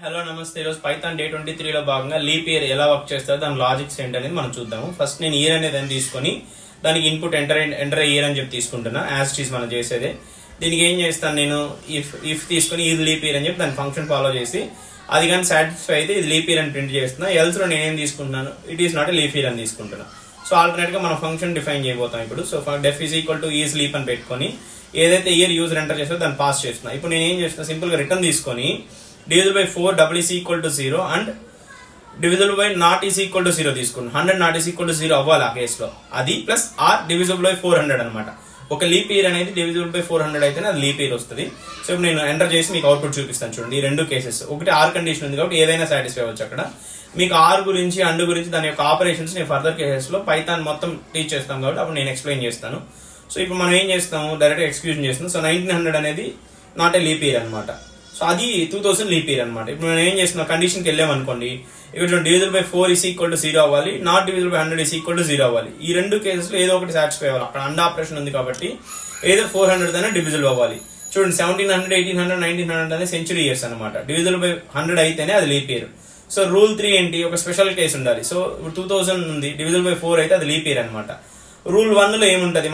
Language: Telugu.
హలో నమస్తే. ఈరోజు పైథాన్ డే 23 లో భాగంగా లీప్ ఇయర్ ఎలా వర్క్ చేస్తారో దాని లాజిక్స్ ఏంటి అనేది మనం చూద్దాము. ఫస్ట్ నేను ఇయర్ అనేది అని తీసుకొని దానికి ఇన్పుట్ ఎంటర్ ఇయర్ అని చెప్పి తీసుకుంటున్నా. యాజ్ ఇట్ ఈస్ మనం చేసేదే. దీనికి ఏం చేస్తాను, నేను ఇఫ్ తీసుకొని ఇది లీప్ ఇయర్ అని చెప్పి దాని ఫంక్షన్ ఫాలో చేసి అది కానీ సాటిస్ఫై అయితే ఇది లీప్ ఇయర్ అని ప్రింట్ చేస్తున్నా. ఎల్స్ లో నేనేం తీసుకుంటున్నాను, it is not leap year అని తీసుకుంటున్నా. సో ఆల్టర్నేట్ గా మనం ఫంక్షన్ డిఫైన్ చేయబోతాం ఇప్పుడు. So deaf is equal to is leap అని పెట్టుకొని ఏదైతే ఇయర్ యూజర్ ఎంటర్ చేస్తారో దాన్ని పాస్ చేస్తున్నా. ఇప్పుడు నేను ఏం చేస్తున్నా, సింపుల్ గా రిటర్న్ తీసుకొని divisible by 4 double is equal to 0 and divisible by not is equal to 0 తీసుకున్నాను. 100 not is equal to 0 అవ్వాలి ఆ కేసులో. అది ప్లస్ ఆర్ divisible by 400 అనమాట. ఒక లీప్ ఇయర్ అనేది divisible by 400 అయితేనే అది లీప్ ఇయర్ వస్తుంది. సో ఇప్పుడు నేను ఎంటర్ చేసి మీకు అవుట్పుట్ చూపిస్తాను చూడండి. ఈ రెండు కేసెస్, ఒకటి ఆర్ కండిషన్ ఉంది కాబట్టి ఏదైనా సాటిస్ఫై అవ్వచ్చు అక్కడ. మీకు ఆర్ గురించి అండ్ గురించి దాని యొక్క ఆపరేషన్స్ నేను ఫర్దర్ కేసెస్ లో పైథాన్ మొత్తం టీచ్ చేస్తాం కాబట్టి అప్పుడు నేను ఎక్స్ప్లెయిన్ చేస్తాను. సో ఇప్పుడు మనం ఏం చేస్తాము, డైరెక్ట్ ఎక్స్క్యూజన్ చేస్తాం. సో 1900 అనేది నాట్ ఏ లీప్ ఇయర్ అనమాట. సో అది 2000 లీప్ ఇయర్ అనమాట. ఇప్పుడు మనం ఏం చేస్తున్నాం, కండిషన్కి వెళ్ళామనుకోండి, ఇక్కడ divisible by 4 is equal to 0 అవ్వాలి, not divisible by 100 is equal to 0 అవ్వాలి. ఈ రెండు కేసెస్ లో ఏదో ఒకటి సాటిస్ఫై అవ్వాలి. అక్కడ అండ్ ఆపరేషన్ ఉంది కాబట్టి ఏదో 400 దానే డివిజల్ అవ్వాలి. చూడండి 1700, 1800, 1900 అనేది సెంచురీ ఇయర్స్ అనమాట. డివిజల్ బై 100 అయితేనే అది లీప్ ఇయర్. సో రూల్ 3 ఏంటి, ఒక స్పెషల్ కేసు ఉండాలి. సో 2000 ఉంది, డివిజల్ బై 4 అయితే అది లీప్ ఇయర్ అనమాట. రూల్ 1 లో ఏముంటది,